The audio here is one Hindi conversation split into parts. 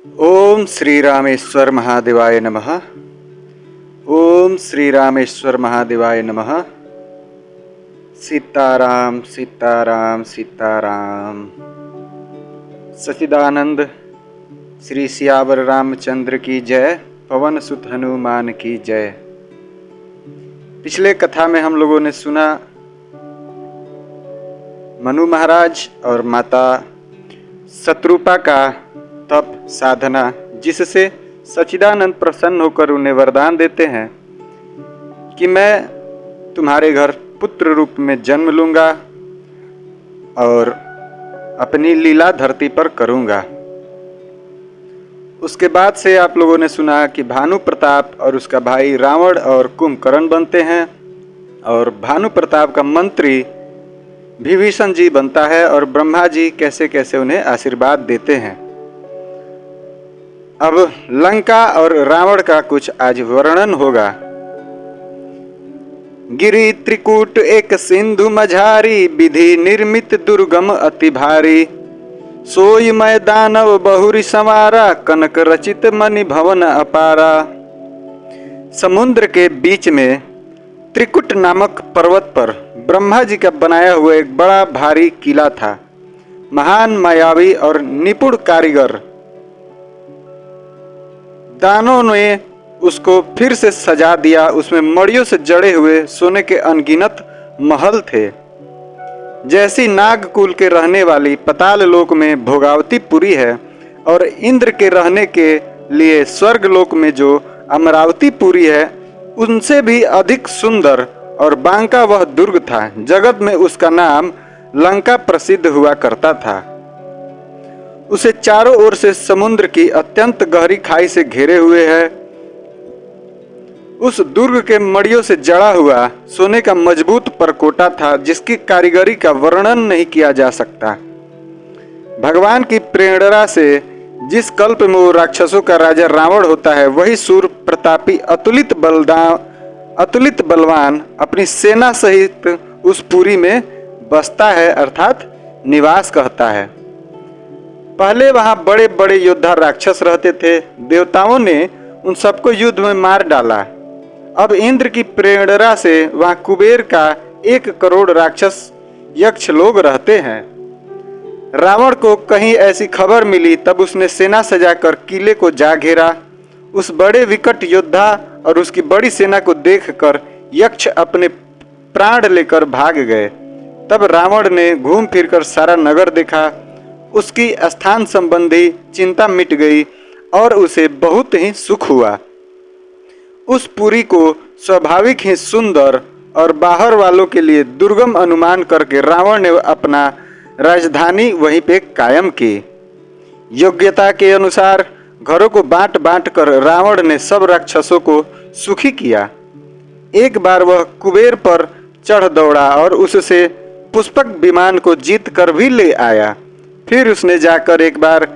ओम श्री रामेश्वर महादेवाय नमः। ओम श्री रामेश्वर महादेवाय नमः। सीताराम सीताराम सीताराम। सच्चिदानंद श्री सियावर रामचंद्र की जय। पवन सुत हनुमान की जय। पिछले कथा में हम लोगों ने सुना मनु महाराज और माता शत्रुपा का तप साधना, जिससे सच्चिदानंद प्रसन्न होकर उन्हें वरदान देते हैं कि मैं तुम्हारे घर पुत्र रूप में जन्म लूंगा और अपनी लीला धरती पर करूंगा। उसके बाद से आप लोगों ने सुना कि भानु प्रताप और उसका भाई रावण और कुंभकर्ण बनते हैं और भानु प्रताप का मंत्री विभीषण जी बनता है और ब्रह्मा जी कैसे कैसे उन्हें आशीर्वाद देते हैं। अब लंका और रावण का कुछ आज वर्णन होगा। गिरि त्रिकूट एक सिंधु मझारी, विधि निर्मित दुर्गम अति भारी। सोई मैं दानव बहुरी संवारा, कनक रचित मणि भवन अपारा। समुद्र के बीच में त्रिकुट नामक पर्वत पर ब्रह्मा जी का बनाया हुआ एक बड़ा भारी किला था। महान मायावी और निपुण कारीगर दानों ने उसको फिर से सजा दिया। उसमें मड़ियों से जड़े हुए सोने के अनगिनत महल थे। जैसी नागकुल के रहने वाली पताल लोक में भोगावतीपुरी है और इंद्र के रहने के लिए स्वर्ग लोक में जो अमरावतीपुरी है, उनसे भी अधिक सुंदर और बांका वह दुर्ग था। जगत में उसका नाम लंका प्रसिद्ध हुआ करता था। उसे चारों ओर से समुद्र की अत्यंत गहरी खाई से घेरे हुए है। उस दुर्ग के मड़ियों से जड़ा हुआ सोने का मजबूत परकोटा था, जिसकी कारीगरी का वर्णन नहीं किया जा सकता। भगवान की प्रेरणा से जिस कल्प में वो राक्षसों का राजा रावण होता है, वही सूर प्रतापी अतुलित बलवान अपनी सेना सहित उस पुरी में बसता है, अर्थात निवास कहता है। पहले वहां बड़े बड़े योद्धा राक्षस रहते थे। देवताओं ने उन सबको युद्ध में मार डाला। अब इंद्र की प्रेरणा से वहां कुबेर का 1 करोड़ राक्षस यक्ष लोग रहते हैं। रावण को कहीं ऐसी खबर मिली, तब उसने सेना सजाकर किले को जा घेरा। उस बड़े विकट योद्धा और उसकी बड़ी सेना को देखकर यक्ष अपने प्राण लेकर भाग गए। तब रावण ने घूम फिरकर सारा नगर देखा। उसकी स्थान संबंधी चिंता मिट गई और उसे बहुत ही सुख हुआ। उस पुरी को स्वाभाविक ही सुंदर और बाहर वालों के लिए दुर्गम अनुमान करके रावण ने अपना राजधानी वहीं पे कायम की। योग्यता के अनुसार घरों को बांट बांट कर रावण ने सब राक्षसों को सुखी किया। एक बार वह कुबेर पर चढ़ दौड़ा और उससे पुष्पक विमान को जीत कर भी ले आया। फिर उसने जाकर एक बार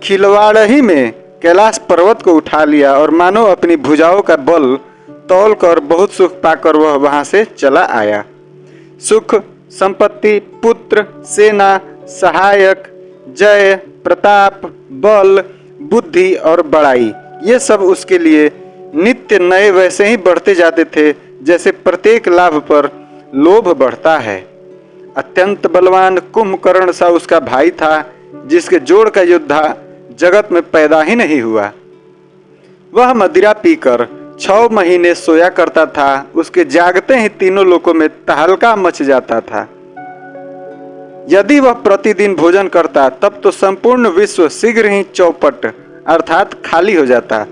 खिलवाड़ में कैलाश पर्वत को उठा लिया और मानो अपनी भुजाओं का बल तौल कर बहुत सुख पाकर वह वहां से चला आया। सुख, संपत्ति, पुत्र, सेना, सहायक, जय, प्रताप, बल, बुद्धि और बड़ाई, ये सब उसके लिए नित्य नए वैसे ही बढ़ते जाते थे जैसे प्रत्येक लाभ पर लोभ बढ़ता है। अत्यंत बलवान कुंभकर्ण सा उसका भाई था, जिसके जोड़ का योद्धा जगत में पैदा ही नहीं हुआ। वह मदिरा पीकर 6 महीने सोया करता था। उसके जागते ही तीनों लोकों में तहलका मच जाता था। यदि वह प्रतिदिन भोजन करता, तब तो संपूर्ण विश्व शीघ्र ही चौपट अर्थात खाली हो जाता।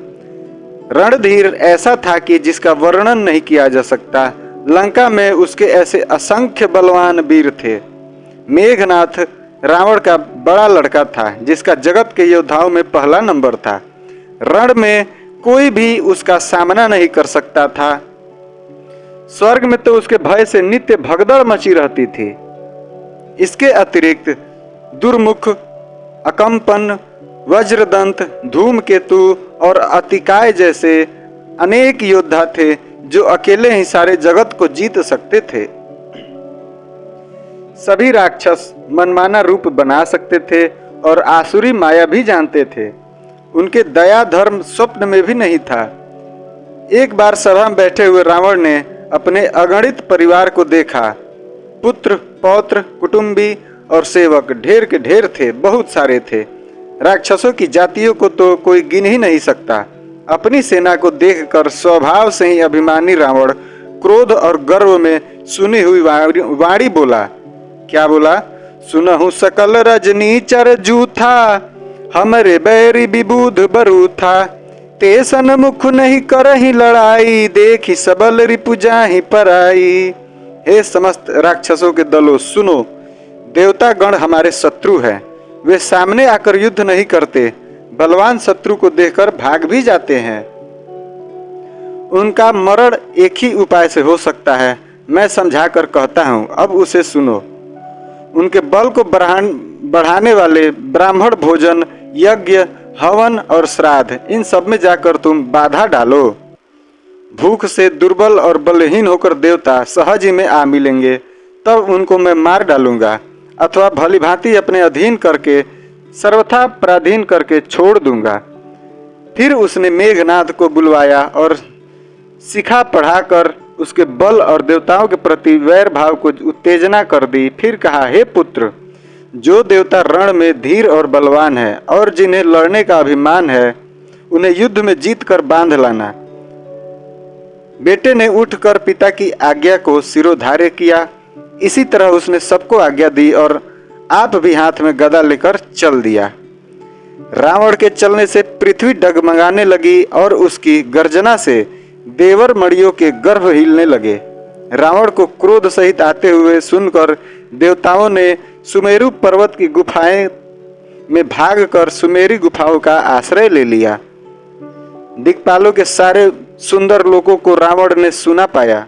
रणधीर ऐसा था कि जिसका वर्णन नहीं किया जा सकता। लंका में उसके ऐसे असंख्य बलवान वीर थे। मेघनाथ रावण का बड़ा लड़का था, जिसका जगत के योद्धाओं में पहला नंबर था। रण में कोई भी उसका सामना नहीं कर सकता था। स्वर्ग में तो उसके भय से नित्य भगदड़ मची रहती थी। इसके अतिरिक्त दुर्मुख, अकंपन, वज्रदंत, धूमकेतु और अतिकाय जैसे अनेक योद्धा थे, जो अकेले ही सारे जगत को जीत सकते थे। सभी राक्षस मनमाना रूप बना सकते थे और आसुरी माया भी जानते थे। उनके दया धर्म स्वप्न में भी नहीं था। एक बार सभा में बैठे हुए रावण ने अपने अगणित परिवार को देखा। पुत्र, पौत्र, कुटुंबी और सेवक ढेर के ढेर थे, बहुत सारे थे। राक्षसों की जातियों को तो कोई गिन ही नहीं सकता। अपनी सेना को देखकर स्वभाव से ही अभिमानी रावण क्रोध और गर्व में सुनी हुई वाणी बोला। क्या बोला? सुनहु सकल रजनीचर जूथा, हमरे बैरी विबुध बरूथा, ते सन्मुख नहीं करहि लड़ाई, देखी सबल रिपु जाहि पराई। हे समस्त राक्षसों के दलों सुनो, देवता गण हमारे शत्रु हैं। वे सामने आकर युद्ध नहीं करते, बलवान शत्रु को देखकर भाग भी जाते हैं। उनका मरण एक ही उपाय से हो सकता है, मैं समझाकर कहता हूँ, अब उसे सुनो। उनके बल को बढ़ाने वाले ब्राह्मण भोजन, यज्ञ, हवन और श्राद्ध, इन सब में जाकर तुम बाधा डालो। भूख से दुर्बल और बलहीन होकर देवता सहज ही में आ मिलेंगे, तब उनको मैं मार डालूंगा, अथवा भली भांति अपने अधीन करके सर्वथा पराधीन करके छोड़ दूंगा। फिर उसने मेघनाद को बुलवाया और शिखा पढ़ाकर उसके बल और देवताओं के प्रति वैर भाव को उत्तेजना कर दी। फिर कहा, हे पुत्र, जो देवता रण में धीर और बलवान है और जिन्हें लड़ने का अभिमान है, उन्हें युद्ध में जीत कर बांध लाना। बेटे ने उठकर पिता की आज्ञा को सिरोधार्य किया। इसी तरह उसने सबको आज्ञा दी और आप भी हाथ में गदा लेकर चल दिया। रावण के चलने से पृथ्वी डगमगाने लगी और उसकी गर्जना से देवर मणियों के गर्भ हिलने लगे। रावण को क्रोध सहित आते हुए सुनकर देवताओं ने सुमेरु पर्वत की गुफाएं में भागकर सुमेरी गुफाओं का आश्रय ले लिया। दिक्पालों के सारे सुंदर लोगों को रावण ने सुना पाया।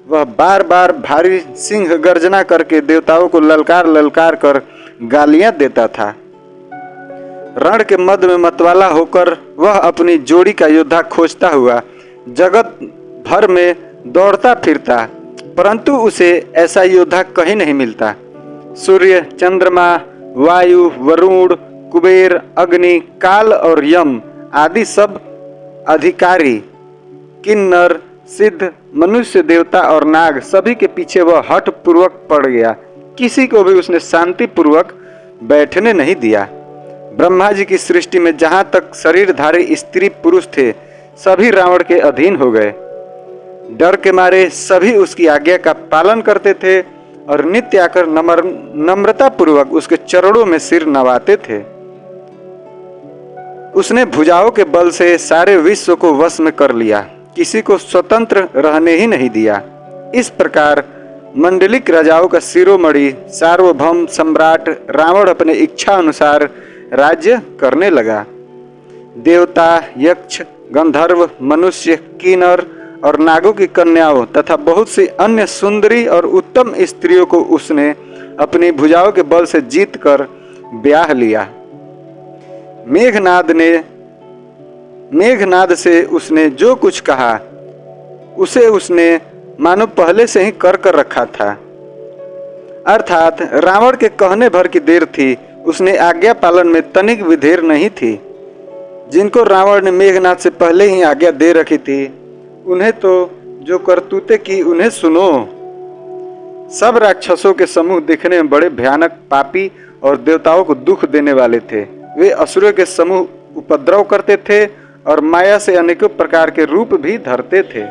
वह बार बार भारी सिंह गर्जना करके देवताओं को ललकार ललकार कर गालियां देता था। रण के मध्य में मतवाला होकर वह अपनी जोड़ी का योद्धा खोजता हुआ जगत भर में दौड़ता फिरता, परंतु उसे ऐसा योद्धा कहीं नहीं मिलता। सूर्य, चंद्रमा, वायु, वरुण, कुबेर, अग्नि, काल और यम आदि सब अधिकारी, किन्नर, सिद्ध, मनुष्य, देवता और नाग सभी के पीछे वह हठ पूर्वक पड़ गया। किसी को भी उसने शांति पूर्वक बैठने नहीं दिया। ब्रह्मा जी की सृष्टि में जहां तक शरीरधारी स्त्री पुरुष थे, सभी रावण के अधीन हो गए। डर के मारे सभी उसकी आज्ञा का पालन करते थे और नित्य आकर नम्रता पूर्वक उसके चरणों में सिर नवाते थे। उसने भुजाओं के बल से सारे विश्व को वश में कर लिया, किसी को स्वतंत्र रहने ही नहीं दिया। इस प्रकार मंडलिक राजाओं का शिरोमणि सार्वभौम सम्राट रावण अपने इच्छा अनुसार राज्य करने लगा। देवता, यक्ष, गंधर्व, मनुष्य, किन्नर और नागों की कन्याओं तथा बहुत सी अन्य सुंदरी और उत्तम स्त्रियों को उसने अपनी भुजाओं के बल से जीतकर ब्याह लिया। मेघनाद से उसने जो कुछ कहा उसे उसने मानो पहले से ही कर रखा था। अर्थात रावण के कहने भर की देर थी, उसने आज्ञा पालन में तनिक भी देर नहीं थी। जिनको रावण ने मेघनाद से पहले ही आज्ञा दे रखी थी, उन्हें तो जो करतूते की उन्हें सुनो। सब राक्षसों के समूह दिखने में बड़े भयानक, पापी और देवताओं को दुख देने वाले थे। वे असुरों के समूह उपद्रव करते थे और माया से अनेकों प्रकार के रूप भी धरते थे।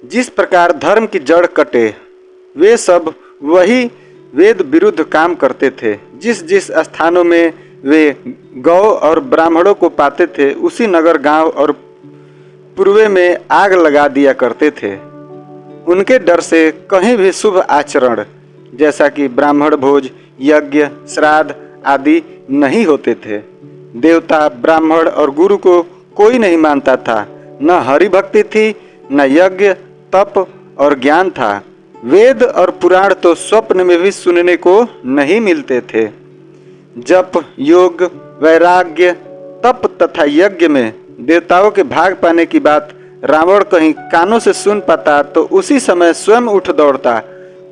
जिस प्रकार धर्म की जड़ कटे, वे सब वही वेद विरुद्ध काम करते थे। जिस जिस स्थानों में वे गौ और ब्राह्मणों को पाते थे, उसी नगर, गांव और पूर्वे में आग लगा दिया करते थे। उनके डर से कहीं भी शुभ आचरण जैसा कि ब्राह्मण भोज, यज्ञ, श्राद्ध आदि नहीं होते थे। देवता, ब्राह्मण और गुरु को कोई नहीं मानता था। न हरि भक्ति थी, न यज्ञ, तप और ज्ञान था। वेद और पुराण तो स्वप्न में भी सुनने को नहीं मिलते थे। जप, योग, वैराग्य, तप तथा यज्ञ में देवताओं के भाग पाने की बात रावण कहीं कानों से सुन पाता तो उसी समय स्वयं उठ दौड़ता,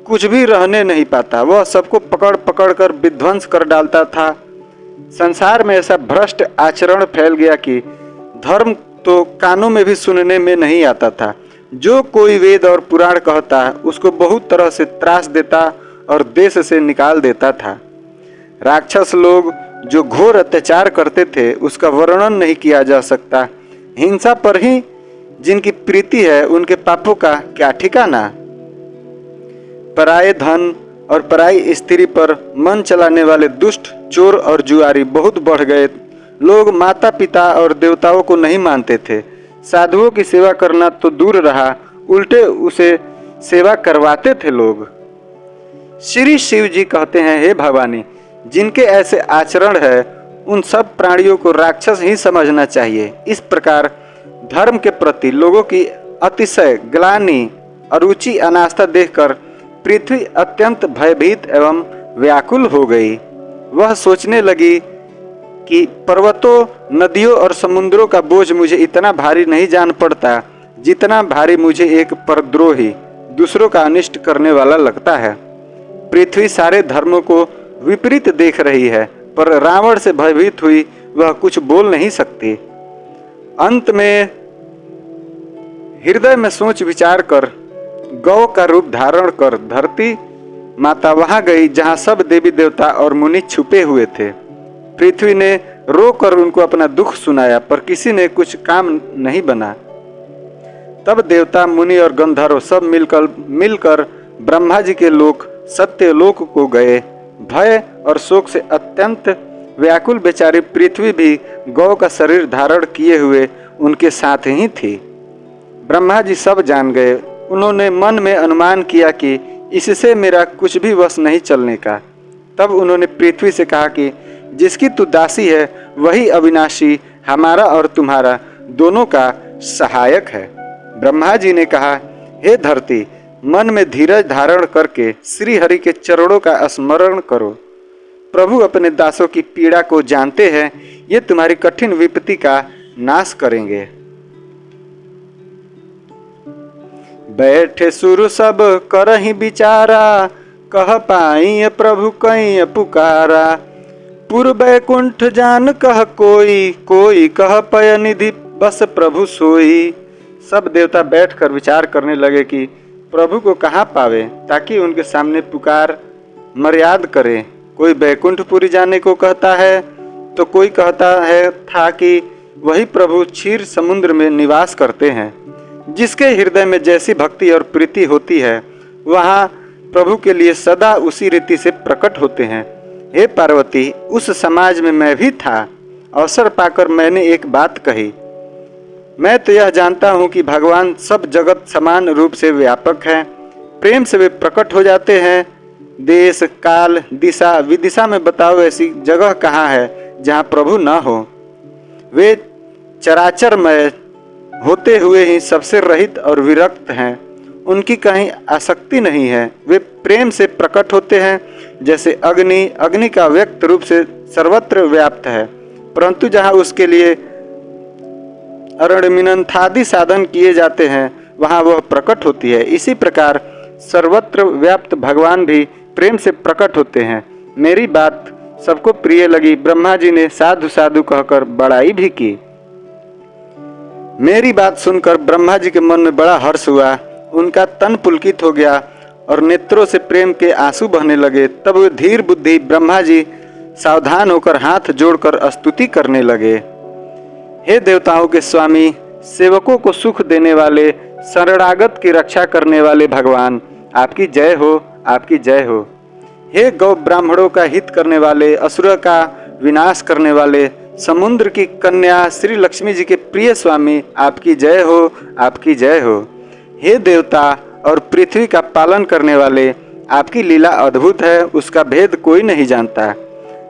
कुछ भी रहने नहीं पाता। वह सबको पकड़ पकड़ कर विध्वंस कर डालता था। संसार में ऐसा भ्रष्ट आचरण फैल गया कि धर्म तो कानों में भी सुनने में नहीं आता था। जो कोई वेद और पुराण कहता उसको बहुत तरह से त्रास देता और देश से निकाल देता था। राक्षस लोग जो घोर अत्याचार करते थे उसका वर्णन नहीं किया जा सकता। हिंसा पर ही जिनकी प्रीति है उनके पापों का क्या ठिकाना। पराये धन और पराई स्त्री पर मन चलाने वाले दुष्ट चोर और जुआरी बहुत बढ़ गए। लोग माता पिता और देवताओं को नहीं मानते थे। साधुओं की सेवा करना तो दूर रहा, उल्टे उसे सेवा करवाते थे लोग। श्री शिव जी कहते हैं, हे भवानी, जिनके ऐसे आचरण है उन सब प्राणियों को राक्षस ही समझना चाहिए। इस प्रकार धर्म के प्रति लोगों की अतिशय ग्लानि, अरुचि, अनास्था देखकर पृथ्वी अत्यंत भयभीत एवं व्याकुल हो गई। वह सोचने लगी कि पर्वतों, नदियों और समुद्रों का बोझ मुझे इतना भारी नहीं जान पड़ता जितना भारी मुझे एक परद्रोही, दूसरों का अनिष्ट करने वाला लगता है। पृथ्वी सारे धर्मों को विपरीत देख रही है, पर रावण से भयभीत हुई वह कुछ बोल नहीं सकती। अंत में हृदय में सोच विचार कर गौ का रूप धारण कर धरती माता वहां गई जहां सब देवी देवता और मुनि छुपे हुए थे। पृथ्वी ने रो कर उनको अपना दुख सुनाया, पर किसी ने कुछ काम नहीं बना। तब देवता, मुनि और गंधर्व सब मिलकर ब्रह्मा जी के लोक सत्यलोक को गए। भय और शोक से अत्यंत व्याकुल बेचारी पृथ्वी भी गौ का शरीर धारण किए हुए उनके साथ ही थी। ब्रह्मा जी सब जान गए। उन्होंने मन में अनुमान किया कि इससे मेरा कुछ भी वश नहीं चलने का। तब उन्होंने पृथ्वी से कहा कि जिसकी तू दासी है वही अविनाशी हमारा और तुम्हारा दोनों का सहायक है। ब्रह्मा जी ने कहा, हे धरती, मन में धीरज धारण करके श्री हरि के चरणों का स्मरण करो। प्रभु अपने दासों की पीड़ा को जानते हैं, ये तुम्हारी कठिन विपत्ति का नाश करेंगे। बैठे सुर सब करहि विचारा, कह पाई प्रभु कई पुकारा। पुर बैकुंठ जान कह कोई, कोई कह पय निधि बस प्रभु सोई। सब देवता बैठकर विचार करने लगे कि प्रभु को कहाँ पावे ताकि उनके सामने पुकार मर्याद करें। कोई बैकुंठपुरी जाने को कहता है तो कोई कहता है था कि वही प्रभु क्षीर समुद्र में निवास करते हैं। जिसके हृदय में जैसी भक्ति और प्रीति होती है वहाँ प्रभु के लिए सदा उसी रीति से प्रकट होते हैं। हे पार्वती, उस समाज में मैं भी था। अवसर पाकर मैंने एक बात कही। मैं तो यह जानता हूँ कि भगवान सब जगत समान रूप से व्यापक है। प्रेम से वे प्रकट हो जाते हैं। देश, काल, दिशा, विदिशा में बताओ ऐसी जगह कहाँ है जहाँ प्रभु न हो। वे चराचरमय होते हुए ही सबसे रहित और विरक्त हैं। उनकी कहीं आसक्ति नहीं है। वे प्रेम से प्रकट होते हैं जैसे अग्नि, अग्नि का व्यक्त रूप से सर्वत्र व्याप्त है, परंतु जहाँ उसके लिए अरणमिनंथादि साधन किए जाते हैं वहाँ वह प्रकट होती है। इसी प्रकार सर्वत्र व्याप्त भगवान भी प्रेम से प्रकट होते हैं। मेरी बात सबको प्रिय लगी। ब्रह्मा जी ने साधु साधु कहकर बड़ाई भी की। मेरी बात सुनकर ब्रह्मा जी के मन में बड़ा हर्ष हुआ। उनका तन पुलकित हो गया और नेत्रों से प्रेम के आंसू बहने लगे। तब वे धीर बुद्धि ब्रह्मा जी सावधान होकर हाथ जोड़कर स्तुति करने लगे। हे देवताओं के स्वामी, सेवकों को सुख देने वाले, शरणागत की रक्षा करने वाले भगवान, आपकी जय हो, आपकी जय हो। हे गौ ब्राह्मणों का हित करने वाले, असुर का विनाश करने वाले, समुद्र की कन्या श्री लक्ष्मी जी के प्रिय स्वामी, आपकी जय हो, आपकी जय हो। हे देवता और पृथ्वी का पालन करने वाले, आपकी लीला अद्भुत है, उसका भेद कोई नहीं जानता।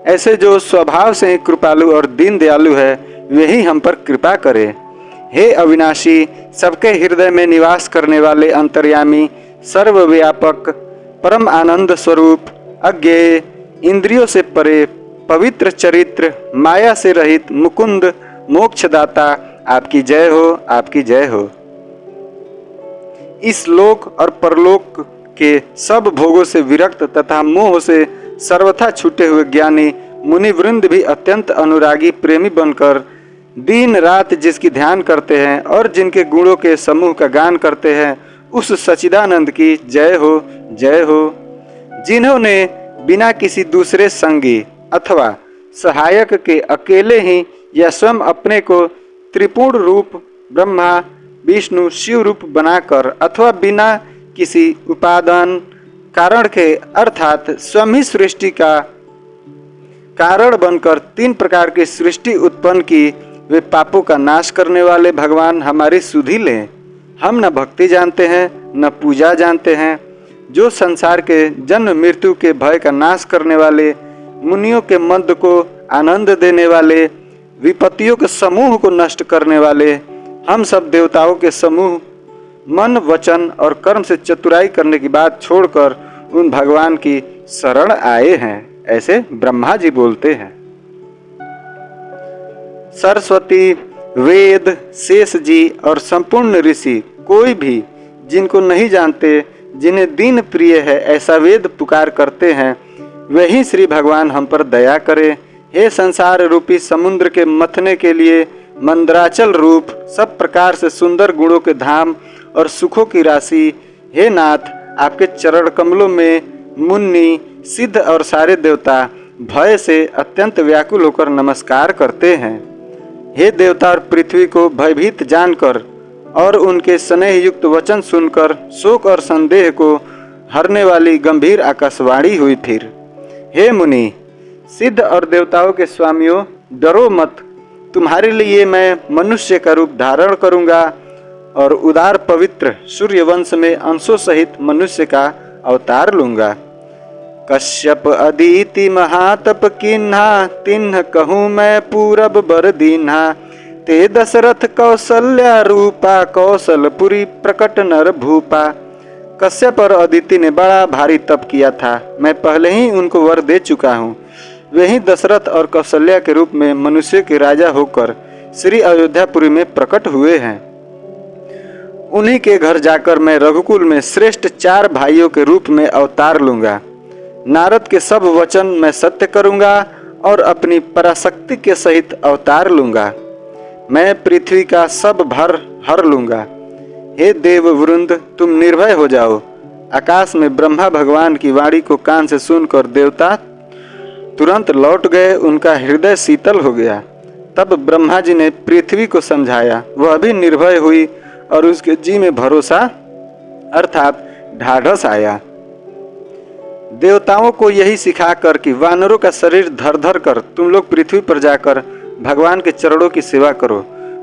ऐसे जो स्वभाव से ही कृपालु और दीन दयालु है वही हम पर कृपा करे। हे अविनाशी, सबके हृदय में निवास करने वाले अंतर्यामी, सर्वव्यापक, परम आनंद स्वरूप, अज्ञेय, इंद्रियों से परे, पवित्र चरित्र, माया से रहित मुकुंद, मोक्षदाता, आपकी जय हो, आपकी जय हो। इस लोक और परलोक के सब भोगों से विरक्त तथा मोह से सर्वथा छूटे हुए ज्ञानी मुनिवृंद भी अत्यंत अनुरागी प्रेमी बनकर दिन रात जिसकी ध्यान करते हैं और जिनके गुणों के समूह का गान करते हैं, उस सच्चिदानंद की जय हो, जय हो। जिन्होंने बिना किसी दूसरे संगी अथवा सहायक के अकेले ही या स्वयं अपने को त्रिपूर्ण रूप ब्रह्मा विष्णु शिव रूप बनाकर अथवा बिना किसी उपादान कारण के अर्थात स्वयं ही सृष्टि का कारण बनकर 3 प्रकार की सृष्टि उत्पन्न की, वे पापों का नाश करने वाले भगवान हमारी सुधि लें। हम न भक्ति जानते हैं न पूजा जानते हैं। जो संसार के जन्म मृत्यु के भय का नाश करने वाले, मुनियों के मंद को आनंद देने वाले, विपत्तियों के समूह को नष्ट करने वाले, हम सब देवताओं के समूह मन वचन और कर्म से चतुराई करने की बात छोड़कर उन भगवान की शरण आए हैं, ऐसे ब्रह्मा जी बोलते हैं। सरस्वती, वेद, शेष जी और संपूर्ण ऋषि कोई भी जिनको नहीं जानते, जिन्हें दीन प्रिय है ऐसा वेद पुकार करते हैं, वही श्री भगवान हम पर दया करे। हे संसार रूपी समुद्र के मथने के लिए मंदराचल रूप सब प्रकार से सुंदर गुणों के धाम और सुखों की राशि, हे नाथ, आपके चरण कमलों में मुन्नी सिद्ध और सारे देवता भय से अत्यंत व्याकुल होकर नमस्कार करते हैं। हे देवता और पृथ्वी को भयभीत जानकर और उनके स्नेह युक्त वचन सुनकर शोक और संदेह को हरने वाली गंभीर आकाशवाणी हुई। फिर हे मुनि, सिद्ध और देवताओं के स्वामियों, डरो मत। तुम्हारे लिए मैं मनुष्य का रूप धारण करूंगा और उदार पवित्र सूर्य वंश में अंशों सहित मनुष्य का अवतार लूंगा। कश्यप अदिति महातप किन्हा, तिन्ह कहूँ मैं पूरब बर दीन्हा। ते दशरथ कौशल्या रूपा, कौशलपुरी प्रकट नर भूपा। कश्यप और अदिति ने बड़ा भारी तप किया था, मैं पहले ही उनको वर दे चुका हूँ। वही दशरथ और कौशल्या के रूप में मनुष्य के राजा होकर श्री अयोध्यापुरी में प्रकट हुए हैं। उन्हीं के घर जाकर मैं रघुकुल में श्रेष्ठ 4 भाइयों के रूप में अवतार लूंगा। नारद के सब वचन मैं सत्य करूंगा और अपनी पराशक्ति के सहित अवतार लूंगा। मैं पृथ्वी का सब भर हर लूंगा। हे देव वृंद, तुम निर्भय हो जाओ। आकाश में ब्रह्मा भगवान की वाणी को कान से सुनकर देवता तुरंत लौट गए, उनका हृदय शीतल हो गया। तब ब्रह्मा जी ने पृथ्वी को समझाया, वह भी निर्भय हुई और उसके जी में भरोसा अर्थात ढाढ़स आया। देवताओं को यही सिखाकर कि वानरों का शरीर धर धर कर तुम लोग पृथ्वी पर जाकर भगवान के चरणों की सेवा करो।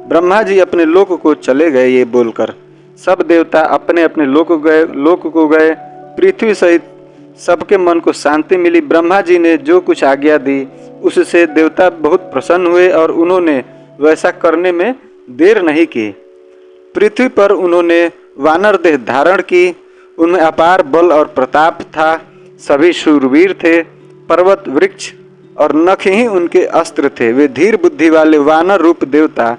ब्रह्मा जी अपने लोक को चले गए। ये बोलकर सब देवता अपने अपने लोक को गए। पृथ्वी सहित सबके मन को शांति मिली। ब्रह्मा जी ने जो कुछ आज्ञा दी उससे देवता बहुत प्रसन्न हुए और उन्होंने वैसा करने में देर नहीं की। पृथ्वी पर उन्होंने वानर देह धारण की। उनमें अपार बल और प्रताप था। सभी शूरवीर थे। पर्वत वृक्ष और नख ही उनके अस्त्र थे। वे धीर बुद्धि वाले वानर रूप देवता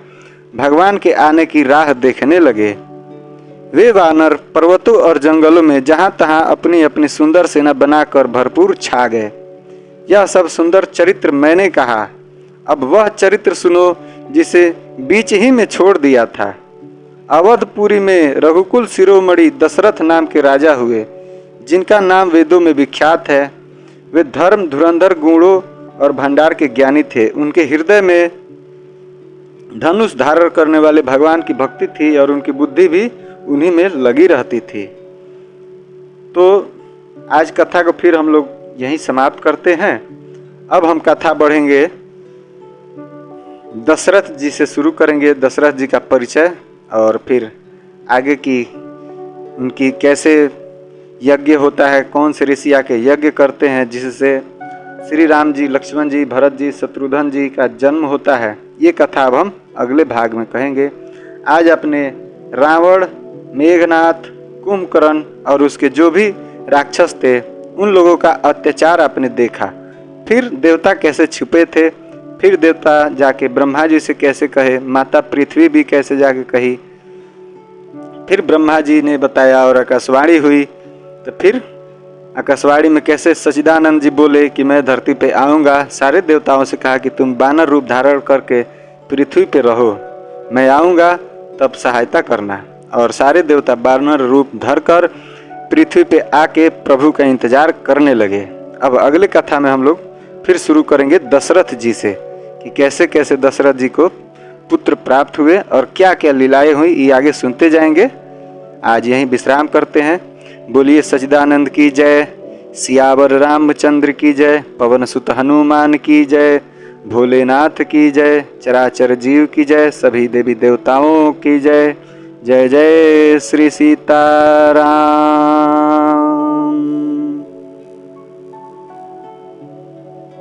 भगवान के आने की राह देखने लगे। वे वानर पर्वतों और जंगलों में जहां तहां अपनी अपनी सुंदर सेना बनाकर भरपूर छा गए। यह सब सुंदर चरित्र मैंने कहा। अब वह चरित्र सुनो जिसे बीच ही में छोड़ दिया था। अवधपुरी में रघुकुल शिरोमणि दशरथ नाम के राजा हुए, जिनका नाम वेदों में विख्यात है। वे धर्म धुरंधर गुणों और भंडार के ज्ञानी थे। उनके हृदय में धनुष धारण करने वाले भगवान की भक्ति थी और उनकी बुद्धि भी उन्हीं में लगी रहती थी। तो आज कथा को फिर हम लोग यहीं समाप्त करते हैं। अब हम कथा बढ़ेंगे, दशरथ जी से शुरू करेंगे। दशरथ जी का परिचय और फिर आगे की उनकी कैसे यज्ञ होता है, कौन से ऋषि आके यज्ञ करते हैं जिससे श्री राम जी, लक्ष्मण जी, भरत जी, शत्रुघ्न जी का जन्म होता है। ये कथा अब हम अगले भाग में कहेंगे। आज अपने रावण, मेघनाथ, कुंभकर्ण और उसके जो भी राक्षस थे उन लोगों का अत्याचार आपने देखा। फिर देवता कैसे छुपे थे, फिर देवता जाके ब्रह्मा जी से कैसे कहे, माता पृथ्वी भी कैसे जाके कही, फिर ब्रह्मा जी ने बताया और आकाशवाणी हुई। तो फिर आकाशवाणी में कैसे सच्चिदानंद जी बोले कि मैं धरती पे आऊँगा, सारे देवताओं से कहा कि तुम वानर रूप धारण करके पृथ्वी पे रहो, मैं आऊँगा तब सहायता करना। और सारे देवता वानर रूप धरकर पृथ्वी पे आके प्रभु का इंतजार करने लगे। अब अगले कथा में हम लोग फिर शुरू करेंगे दशरथ जी से कि कैसे कैसे दशरथ जी को पुत्र प्राप्त हुए और क्या क्या लीलाएं हुई, ये आगे सुनते जाएंगे। आज यहीं विश्राम करते हैं। बोलिए सच्चिदानंद की जय, सियावर रामचंद्र की जय, पवन सुत हनुमान की जय, भोलेनाथ की जय, चराचर जीव की जय, सभी देवी देवताओं की जय। जय जय श्री सीताराम।